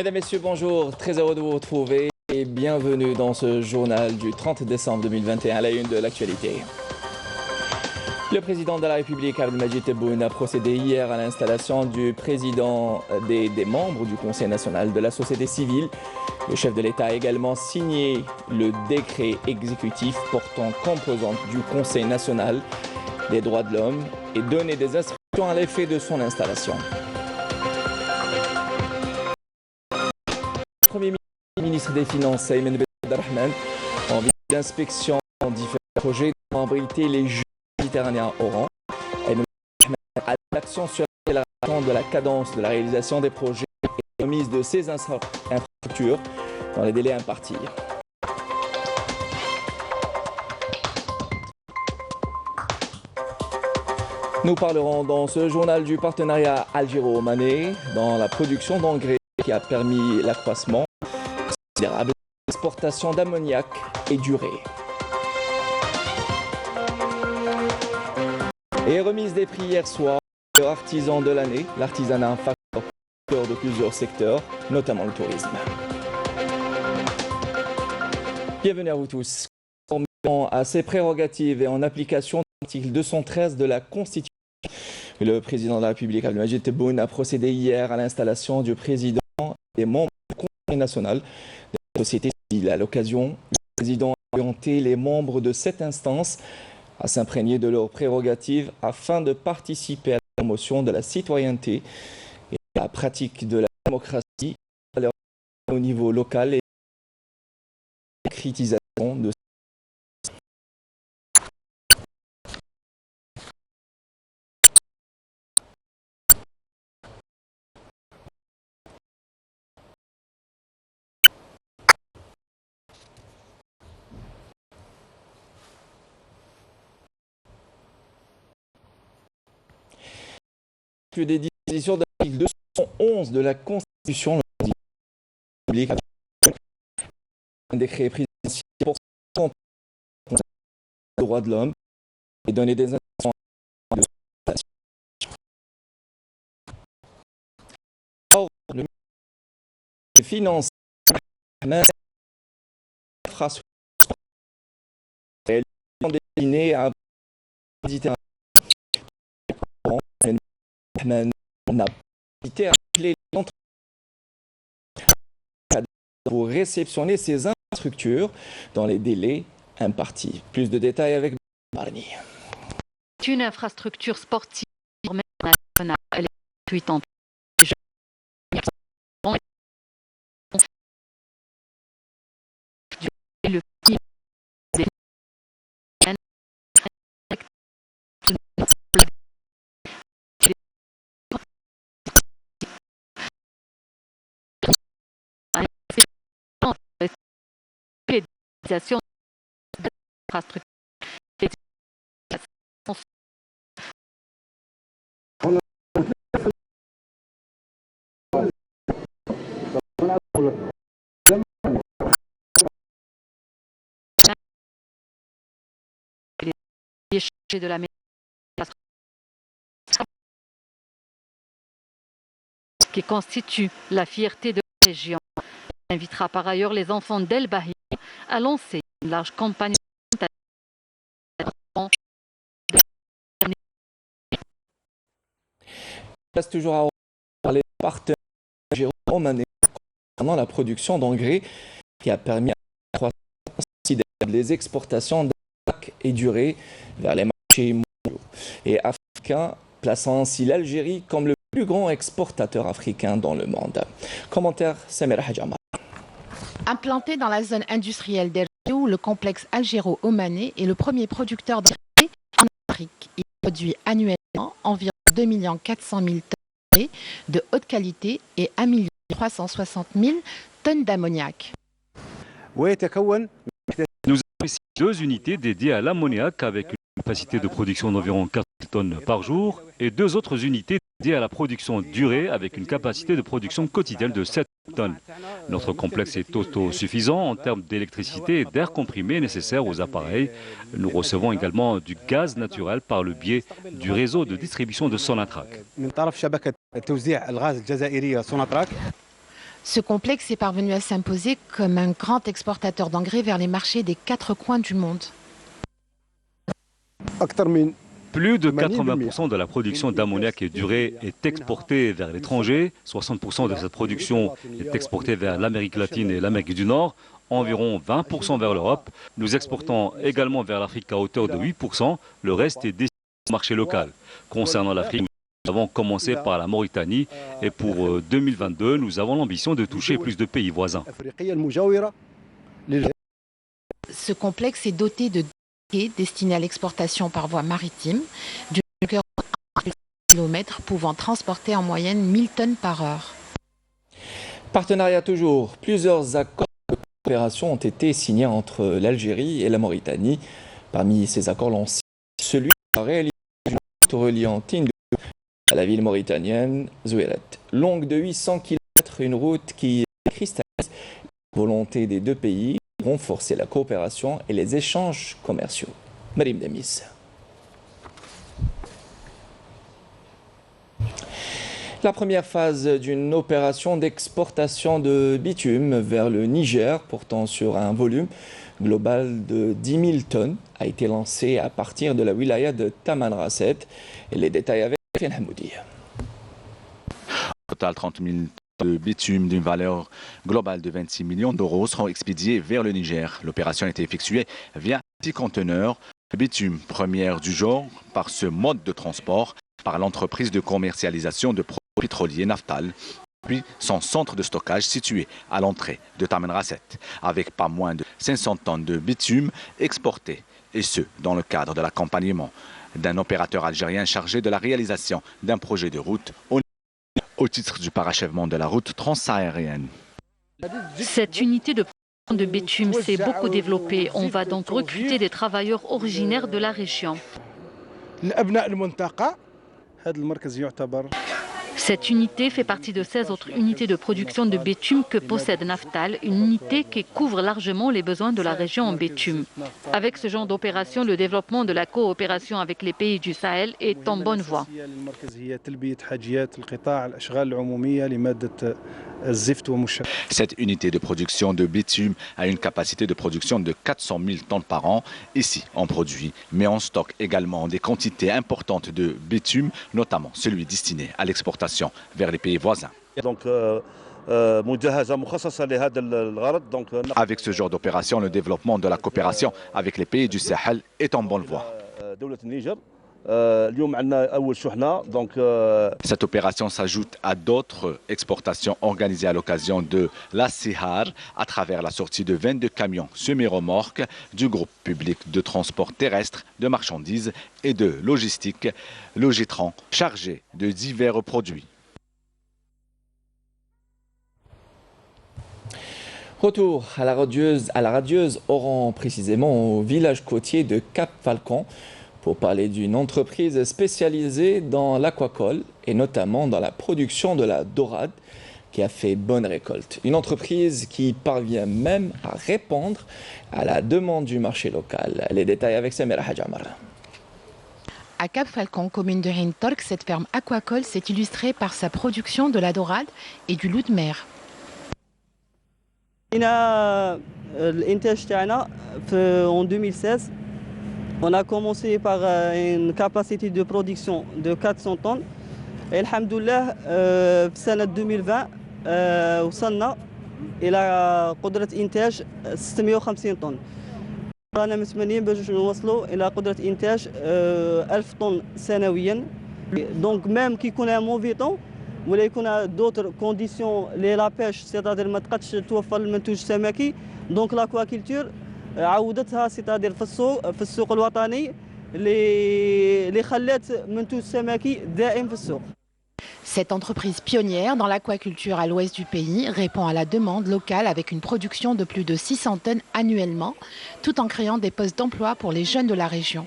Mesdames, Messieurs, bonjour, très heureux de vous retrouver et bienvenue dans ce journal du 30 décembre 2021 à la une de l'actualité. Le président de la République, Abdelmadjid Tebboune, a procédé hier à l'installation du président des membres du Conseil national de la société civile. Le chef de l'État a également signé le décret exécutif portant composante du Conseil national des droits de l'homme et donné des instructions à l'effet de son installation. Le Premier ministre des Finances, Ayman Ben Abdelrahman, en visite d'inspection dans différents projets, a abrité les Jeux méditerranéens Oran. Ayman Ben Abdelrahman a l'action sur l'accélération de la cadence de la réalisation des projets et la remise de ces infrastructures dans les délais impartis. Nous parlerons dans ce journal du partenariat algéro-omanais dans la production d'engrais qui a permis l'accroissement considérable de l'exportation d'ammoniac et d'urée. Et remise des prix hier soir, le artisan de l'année, l'artisanat un facteur de plusieurs secteurs, notamment le tourisme. Bienvenue à vous tous. Conformément à ses prérogatives et en application de l'article 213 de la Constitution, le président de la République, Abdelmadjid Tebboune, a procédé hier à l'installation du président et des membres du Conseil national de la société civile. À l'occasion, le président a orienté les membres de cette instance à s'imprégner de leurs prérogatives afin de participer à la promotion de la citoyenneté et à la pratique de la démocratie au niveau local et la critisation de des dispositions de l'article 211 de la Constitution, le président de la République a un décret présidentiel pour les droits de l'homme et donner des instructions de Or, le ministre des Finances est destiné à visiter un n'a pas hésité à appeler l'entreprise pour réceptionner ces infrastructures dans les délais impartis. Plus de détails avec Barni. C'est une infrastructure sportive nationale. Elle est gratuite entre les jeunes. De la qui constitue la fierté de la région. Il invitera par ailleurs les enfants d'El Bahi à lancer une large campagne. Il reste toujours à parler des partenaires algéro-omanais concernant la production d'engrais qui a permis à croître les exportations d'ammoniac et d'urée vers les marchés mondiaux et africains, plaçant ainsi l'Algérie comme le plus grand exportateur africain dans le monde. Commentaire Samira Hadjama. Implanté dans la zone industrielle d'El-Riou, le complexe algéro-omanais est le premier producteur d'engrais en Afrique. Il produit annuellement environ 2 400 000 tonnes de haute qualité et 1 360 000 tonnes d'ammoniac. Nous avons ici 2 unités dédiées à l'ammoniac avec une capacité de production d'environ 4 tonnes par jour et 2 autres unités dédiées à la production d'urée avec une capacité de production quotidienne de 7 tonnes. Notre complexe est autosuffisant en termes d'électricité et d'air comprimé nécessaires aux appareils. Nous recevons également du gaz naturel par le biais du réseau de distribution de Sonatrach. Ce complexe est parvenu à s'imposer comme un grand exportateur d'engrais vers les marchés des 4 coins du monde. Plus de 80% de la production d'ammoniac et d'urée est exportée vers l'étranger. 60% de cette production est exportée vers l'Amérique latine et l'Amérique du Nord. Environ 20% vers l'Europe. Nous exportons également vers l'Afrique à hauteur de 8%. Le reste est destiné au marché local. Concernant l'Afrique, nous avons commencé par la Mauritanie et pour 2022, nous avons l'ambition de toucher plus de pays voisins. Ce complexe est doté de destiné à l'exportation par voie maritime, d'une longueur de 1 km pouvant transporter en moyenne 1000 tonnes par heure. Partenariat toujours. Plusieurs accords de coopération ont été signés entre l'Algérie et la Mauritanie. Parmi ces accords, l'on cite celui de la réalisation d'une route reliant Tindouf à la ville mauritanienne Zouéret. Longue de 800 km, une route qui cristallise la volonté des deux pays renforcer la coopération et les échanges commerciaux. Marim Demis. La première phase d'une opération d'exportation de bitume vers le Niger, portant sur un volume global de 10 000 tonnes, a été lancée à partir de la wilaya de Tamanrasset. Et les détails avec Fian Hamoudi. Au total, 30 000 de bitume d'une valeur globale de 26 millions d'euros seront expédiés vers le Niger. L'opération a été effectuée via 6 conteneurs de bitume première du genre par ce mode de transport par l'entreprise de commercialisation de produits pétroliers Naftal, puis son centre de stockage situé à l'entrée de Tamanrasset, avec pas moins de 500 tonnes de bitume exportées, et ce, dans le cadre de l'accompagnement d'un opérateur algérien chargé de la réalisation d'un projet de route au titre du parachèvement de la route transsaharienne. Cette unité de production de bitume s'est beaucoup développée. On va donc recruter des travailleurs originaires de la région. Cette unité fait partie de 16 autres unités de production de bitume que possède Naftal, une unité qui couvre largement les besoins de la région en bitume. Avec ce genre d'opération, le développement de la coopération avec les pays du Sahel est en bonne voie. Cette unité de production de bitume a une capacité de production de 400 000 tonnes par an. Ici, on produit, mais on stocke également des quantités importantes de bitume, notamment celui destiné à l'exportation vers les pays voisins. Avec ce genre d'opération, le développement de la coopération avec les pays du Sahel est en bonne voie. Cette opération s'ajoute à d'autres exportations organisées à l'occasion de la Sihar à travers la sortie de 22 camions semi-remorques du groupe public de transport terrestre de marchandises et de logistique Logitran, chargés de divers produits. Retour à la radieuse Oran, précisément au village côtier de Cap-Falcon, pour parler d'une entreprise spécialisée dans l'aquacole et notamment dans la production de la dorade qui a fait bonne récolte. Une entreprise qui parvient même à répondre à la demande du marché local. Les détails avec Samira Hajamar. À Cap-Falcon, commune de Ain Tork, cette ferme aquacole s'est illustrée par sa production de la dorade et du loup de mer. En 2016, on a commencé par une capacité de production de 400 tonnes. Et alhamdoulilah, en 2020, وصلنا إلى قدرة إنتاج 650 طن. رانا متمنين باش نوصلوا إلى قدرة إنتاج 1000 طن سنويا. دونك ميم كي يكون ان موفي طون ولا يكون دوتر كونديسيون لي لا بيش سيتادير ما تقدش توفر المنتوج السمكي. دونك لاكواكولتور عودتها سيتادير في السوق الوطني اللي خلات منتوج سمكي دائم في السوق. Cette entreprise pionnière dans l'aquaculture à l'ouest du pays répond à la demande locale avec une production de plus de 600 tonnes annuellement, tout en créant des postes d'emploi pour les jeunes de la région.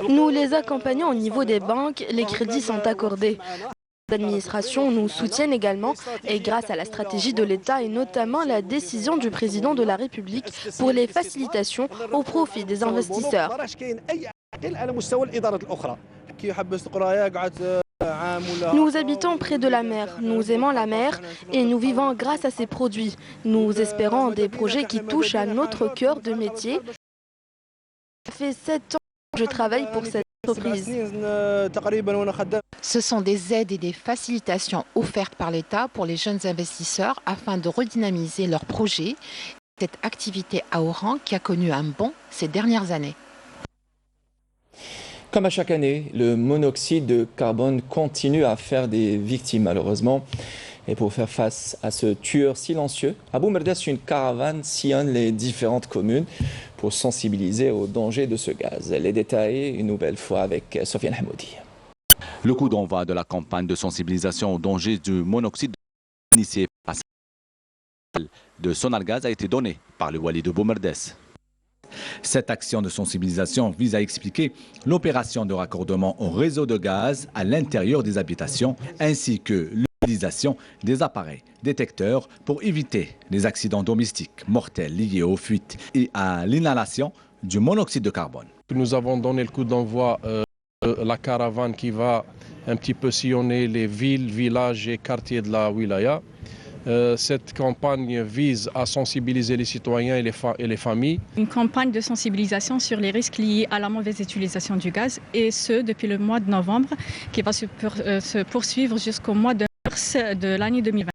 Nous les accompagnons au niveau des banques, les crédits sont accordés. Les administrations nous soutiennent également et grâce à la stratégie de l'État et notamment la décision du président de la République pour les facilitations au profit des investisseurs. Nous habitons près de la mer, nous aimons la mer et nous vivons grâce à ces produits. Nous espérons des projets qui touchent à notre cœur de métier. Ça fait 7 ans que je travaille pour cette entreprise. Ce sont des aides et des facilitations offertes par l'État pour les jeunes investisseurs afin de redynamiser leurs projets. Cette activité à Oran qui a connu un bond ces dernières années. Comme à chaque année, le monoxyde de carbone continue à faire des victimes malheureusement. Et pour faire face à ce tueur silencieux, à Bou Merdes, une caravane sillonne les différentes communes pour sensibiliser au danger de ce gaz. Les détails une nouvelle fois avec Sofiane Hamoudi. Le coup d'envoi de la campagne de sensibilisation au danger du monoxyde initié par de Sonalgaz a été donné par le wali de Bou Merdes. Cette action de sensibilisation vise à expliquer l'opération de raccordement au réseau de gaz à l'intérieur des habitations ainsi que l'utilisation des appareils détecteurs pour éviter les accidents domestiques mortels liés aux fuites et à l'inhalation du monoxyde de carbone. Nous avons donné le coup d'envoi la caravane qui va un petit peu sillonner les villes, villages et quartiers de la wilaya. Cette campagne vise à sensibiliser les citoyens et les familles. Une campagne de sensibilisation sur les risques liés à la mauvaise utilisation du gaz, et ce depuis le mois de novembre, qui va se poursuivre jusqu'au mois de mars de l'année 2020.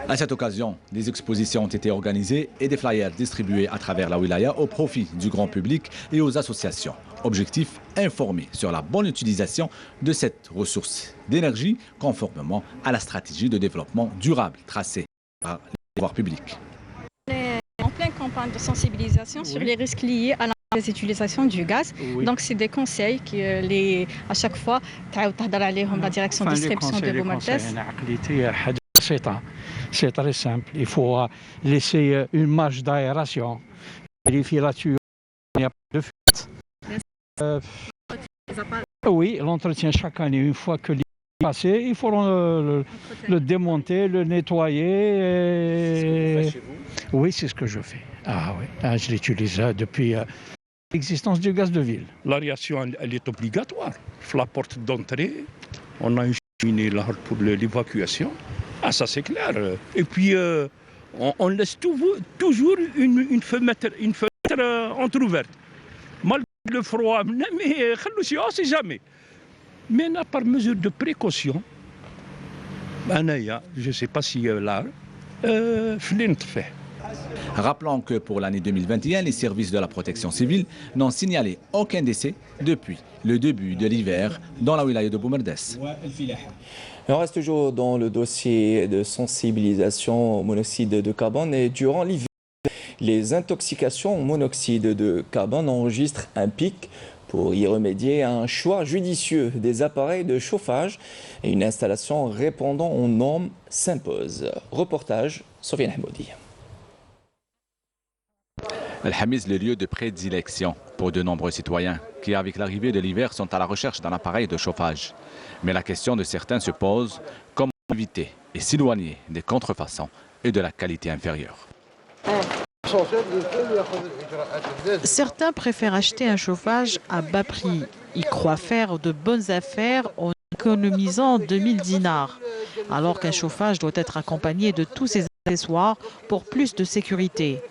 À cette occasion, des expositions ont été organisées et des flyers distribués à travers la wilaya au profit du grand public et aux associations. Objectif, informer sur la bonne utilisation de cette ressource d'énergie conformément à la stratégie de développement durable tracée par les pouvoirs publics. On est en pleine campagne de sensibilisation sur les risques liés à la mauvaise utilisation du gaz. Donc c'est des conseils qui, à chaque fois, la direction de distribution de Bou Merdes. C'est très simple. Il faut laisser une marge d'aération. Vérifier là-dessus qu'il n'y a pas de fuite. Oui, l'entretien chaque année, une fois que l'hiver est passé, il faut le démonter, le nettoyer. Et... Oui, c'est ce que je fais. Ah oui, je l'utilise depuis l'existence du gaz de ville. L'aération, elle est obligatoire. La porte d'entrée, on a une cheminée là pour l'évacuation. Ah, ça c'est clair. Et puis, on laisse toujours une fenêtre entrouverte. Malgré le froid, mais on sait jamais. Maintenant, par mesure de précaution, je ne sais pas si là, Flint fait. Rappelons que pour l'année 2021, les services de la protection civile n'ont signalé aucun décès depuis le début de l'hiver dans la wilaya de Bou Merdes. On reste toujours dans le dossier de sensibilisation au monoxyde de carbone et durant l'hiver, les intoxications au monoxyde de carbone enregistrent un pic. Pour y remédier, un choix judicieux des appareils de chauffage et une installation répondant aux normes s'impose. Reportage, Sofiane Hamoudi. El-Hamiz, le lieu de prédilection pour de nombreux citoyens qui, avec l'arrivée de l'hiver, sont à la recherche d'un appareil de chauffage. Mais la question de certains se pose, comment éviter et s'éloigner des contrefaçons et de la qualité inférieure. Certains préfèrent acheter un chauffage à bas prix. Ils croient faire de bonnes affaires en économisant 2000 dinars, alors qu'un chauffage doit être accompagné de tous ses accessoires pour plus de sécurité.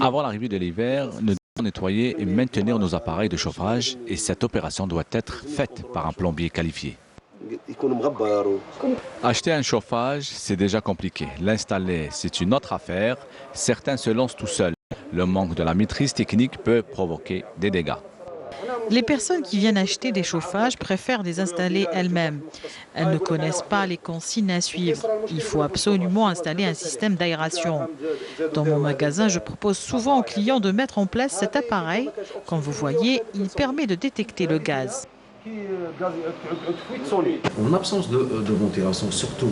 Avant l'arrivée de l'hiver, nous devons nettoyer et maintenir nos appareils de chauffage et cette opération doit être faite par un plombier qualifié. Acheter un chauffage, c'est déjà compliqué. L'installer, c'est une autre affaire. Certains se lancent tout seuls. Le manque de la maîtrise technique peut provoquer des dégâts. Les personnes qui viennent acheter des chauffages préfèrent les installer elles-mêmes. Elles ne connaissent pas les consignes à suivre. Il faut absolument installer un système d'aération. Dans mon magasin, je propose souvent aux clients de mettre en place cet appareil. Comme vous voyez, il permet de détecter le gaz. En absence de ventilation, surtout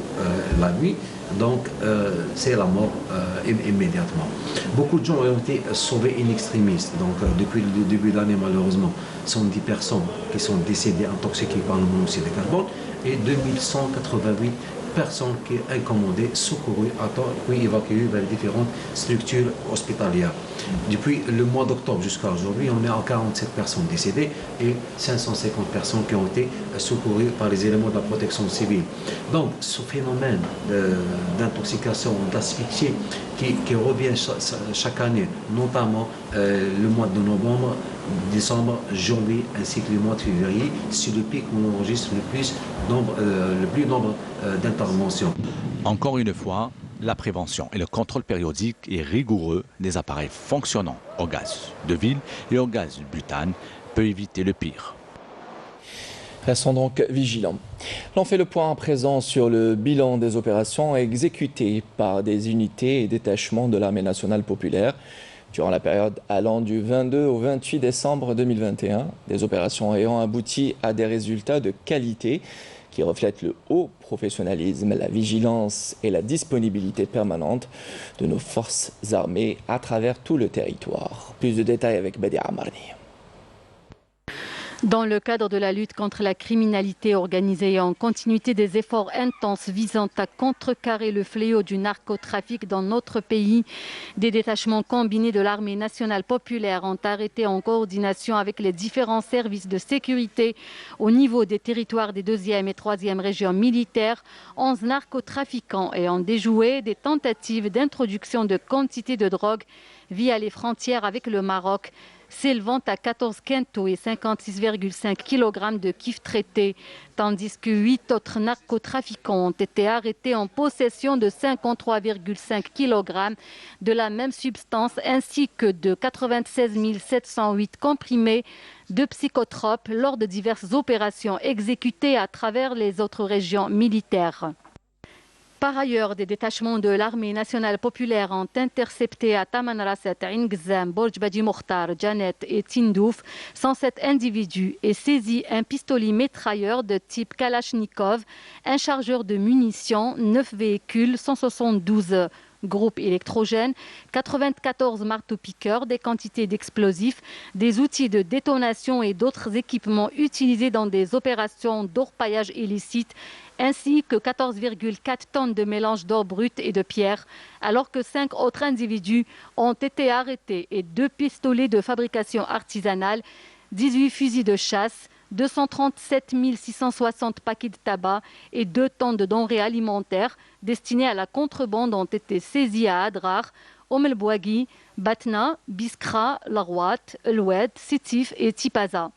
la nuit, donc c'est la mort immédiatement. Beaucoup de gens ont été sauvés in extremis. Donc depuis le début de l'année, malheureusement, 110 personnes qui sont décédées intoxiquées par le monoxyde de carbone et 2188 personnes qui sont incommodées, secourues, à temps, puis évacuées vers différentes structures hospitalières. Depuis le mois d'octobre jusqu'à aujourd'hui, on est à 47 personnes décédées et 550 personnes qui ont été secourues par les éléments de la protection civile. Donc ce phénomène d'intoxication, d'asphyxie qui revient chaque année, notamment le mois de novembre, décembre, janvier ainsi que le mois de février, c'est le pic où on enregistre le plus nombre d'interventions. Encore une fois, la prévention et le contrôle périodique et rigoureux des appareils fonctionnant au gaz de ville et au gaz butane peut éviter le pire. Restons donc vigilants. L'on fait le point à présent sur le bilan des opérations exécutées par des unités et détachements de l'Armée nationale populaire durant la période allant du 22 au 28 décembre 2021. Des opérations ayant abouti à des résultats de qualité qui reflètent le haut professionnalisme, la vigilance et la disponibilité permanente de nos forces armées à travers tout le territoire. Plus de détails avec Badia Amarni. Dans le cadre de la lutte contre la criminalité organisée et en continuité des efforts intenses visant à contrecarrer le fléau du narcotrafic dans notre pays, des détachements combinés de l'Armée nationale populaire ont arrêté en coordination avec les différents services de sécurité au niveau des territoires des 2e et 3e régions militaires 11 narcotrafiquants et ont déjoué des tentatives d'introduction de quantités de drogue via les frontières avec le Maroc, s'élevant à 14 quintaux et 56,5 kg de kif traité, tandis que 8 autres narcotrafiquants ont été arrêtés en possession de 53,5 kg de la même substance ainsi que de 96 708 comprimés de psychotropes lors de diverses opérations exécutées à travers les autres régions militaires. Par ailleurs, des détachements de l'Armée nationale populaire ont intercepté à Tamanrasset, Ingzam, Borj Badi Mokhtar, Janet et Tindouf 107 individus et saisi un pistolet métrailleur de type Kalachnikov, un chargeur de munitions, 9 véhicules, 172 groupes électrogènes, 94 marteaux-piqueurs, des quantités d'explosifs, des outils de détonation et d'autres équipements utilisés dans des opérations d'orpaillage illicite, ainsi que 14,4 tonnes de mélange d'or brut et de pierre, alors que 5 autres individus ont été arrêtés et 2 pistolets de fabrication artisanale, 18 fusils de chasse, 237 660 paquets de tabac et 2 tonnes de denrées alimentaires destinées à la contrebande ont été saisis à Adrar, El Bouaghi, Batna, Biskra, Larouat, El Oued, Sétif et Tipaza.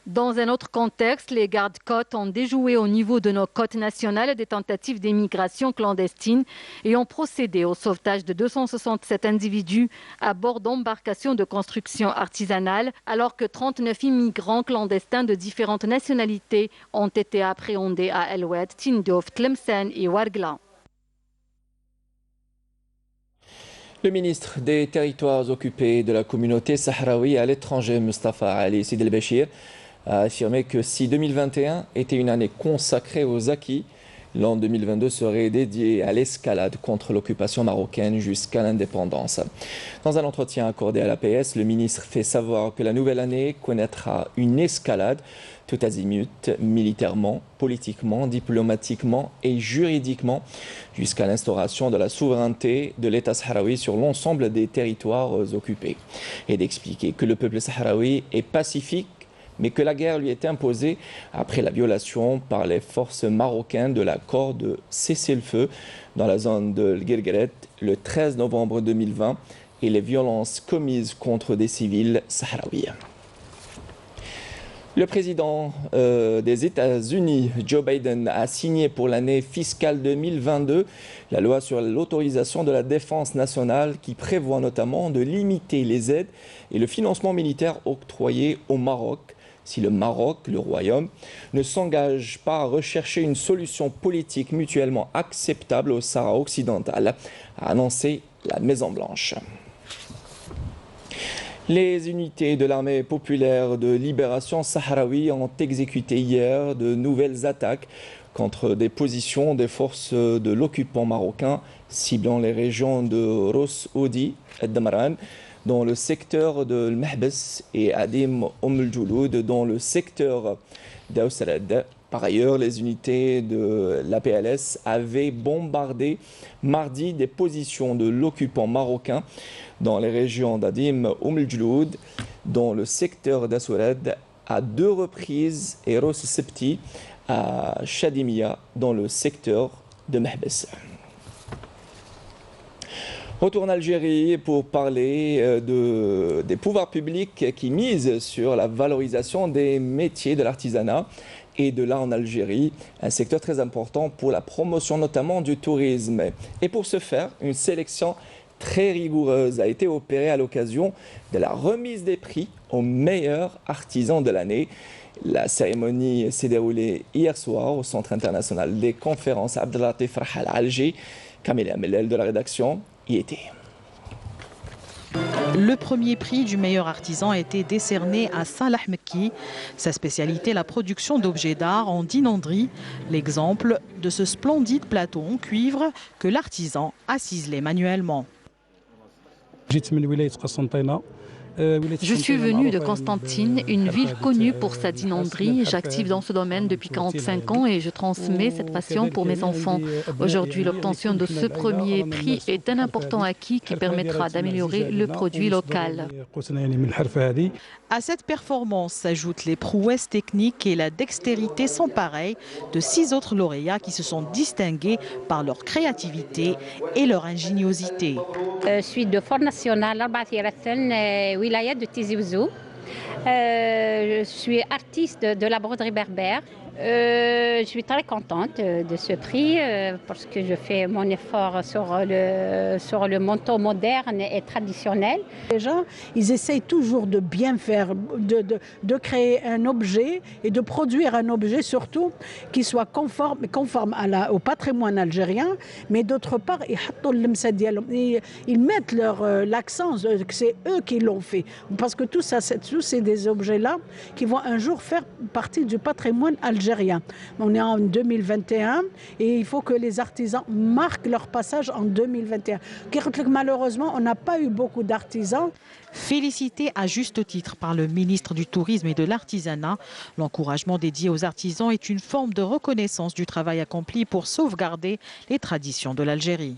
Dans un autre contexte, les gardes-côtes ont déjoué au niveau de nos côtes nationales des tentatives d'émigration clandestine et ont procédé au sauvetage de 267 individus à bord d'embarcations de construction artisanale, alors que 39 immigrants clandestins de différentes nationalités ont été appréhendés à El Oued, Tindouf, Tlemcen et Ouargla. Le ministre des Territoires occupés de la communauté sahraoui à l'étranger, Mustafa Ali Sid El-Béchir, a affirmé que si 2021 était une année consacrée aux acquis, l'an 2022 serait dédié à l'escalade contre l'occupation marocaine jusqu'à l'indépendance. Dans un entretien accordé à l'APS, le ministre fait savoir que la nouvelle année connaîtra une escalade tout azimut, militairement, politiquement, diplomatiquement et juridiquement, jusqu'à l'instauration de la souveraineté de l'État sahraoui sur l'ensemble des territoires occupés. Et d'expliquer que le peuple sahraoui est pacifique, mais que la guerre lui est imposée après la violation par les forces marocaines de l'accord de cessez-le-feu dans la zone de l'Guirgueret le 13 novembre 2020 et les violences commises contre des civils sahraouis. Le président des États-Unis, Joe Biden, a signé pour l'année fiscale 2022 la loi sur l'autorisation de la défense nationale qui prévoit notamment de limiter les aides et le financement militaire octroyés au Maroc si le Maroc, le Royaume, ne s'engage pas à rechercher une solution politique mutuellement acceptable au Sahara occidental, a annoncé la Maison-Blanche. Les unités de l'armée populaire de libération sahraoui ont exécuté hier de nouvelles attaques contre des positions des forces de l'occupant marocain, ciblant les régions de Ros Oudi et Damran, dans le secteur de Mahbes et Adim El Jouloud dans le secteur d'Ausrad, Par ailleurs, les unités de l'APLS avaient bombardé mardi des positions de l'occupant marocain dans les régions d'Adim Oumel-Djloud, dans le secteur d'Assourad, à 2 reprises, et Ros Septi à Chadimia, dans le secteur de Mehbes. Retour en Algérie pour parler des pouvoirs publics qui misent sur la valorisation des métiers de l'artisanat et de l'art en Algérie, un secteur très important pour la promotion notamment du tourisme. Et pour ce faire, une sélection très rigoureuse a été opérée à l'occasion de la remise des prix aux meilleurs artisans de l'année. La cérémonie s'est déroulée hier soir au Centre international des conférences Abdellatif Rahal à Alger. Camélia Mellel de la rédaction y était. Le premier prix du meilleur artisan a été décerné à Salah Mekki. Sa spécialité, la production d'objets d'art en dinanderie. L'exemple de ce splendide plateau en cuivre que l'artisan a ciselé manuellement. Je suis venu de Constantine, une ville connue pour sa dinanderie. J'active dans ce domaine depuis 45 ans et je transmets cette passion pour mes enfants. Aujourd'hui, l'obtention de ce premier prix est un important acquis qui permettra d'améliorer le produit local. À cette performance s'ajoutent les prouesses techniques et la dextérité sans pareil de 6 autres lauréats qui se sont distingués par leur créativité et leur ingéniosité. Je suis de Fort National, wilaya de Tizi Ouzou. Je suis artiste de la broderie berbère. Je suis très contente de ce prix parce que je fais mon effort sur le manteau moderne et traditionnel. Les gens, ils essayent toujours de bien faire, de créer un objet et de produire un objet surtout qui soit conforme au patrimoine algérien, mais d'autre part, ils mettent l'accent que c'est eux qui l'ont fait. Parce que tous ces des objets-là qui vont un jour faire partie du patrimoine algérien. On est en 2021 et il faut que les artisans marquent leur passage en 2021. Malheureusement, on n'a pas eu beaucoup d'artisans. Félicité à juste titre par le ministre du Tourisme et de l'Artisanat, l'encouragement dédié aux artisans est une forme de reconnaissance du travail accompli pour sauvegarder les traditions de l'Algérie.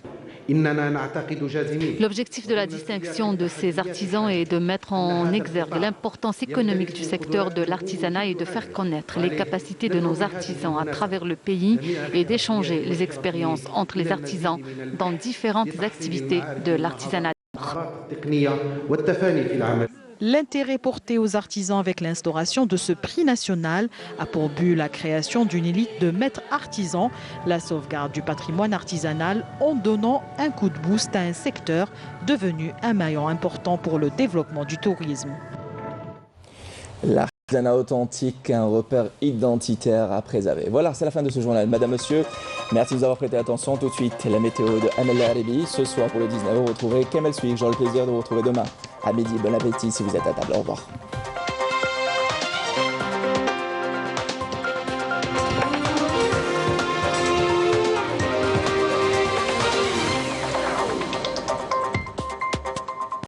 L'objectif de la distinction de ces artisans est de mettre en exergue l'importance économique du secteur de l'artisanat et de faire connaître les capacités de nos artisans à travers le pays et d'échanger les expériences entre les artisans dans différentes activités de l'artisanat. L'intérêt porté aux artisans avec l'instauration de ce prix national a pour but la création d'une élite de maîtres artisans, la sauvegarde du patrimoine artisanal en donnant un coup de boost à un secteur devenu un maillon important pour le développement du tourisme. L'artisanat authentique, un repère identitaire à préserver. Voilà, c'est la fin de ce journal. Madame, monsieur, merci de nous avoir prêté attention. Tout de suite, la météo de Amel Aribi. Ce soir, pour le 19, vous retrouverez Kamel Suik. J'aurai le plaisir de vous retrouver demain à midi. Bon appétit si vous êtes à table. Au revoir.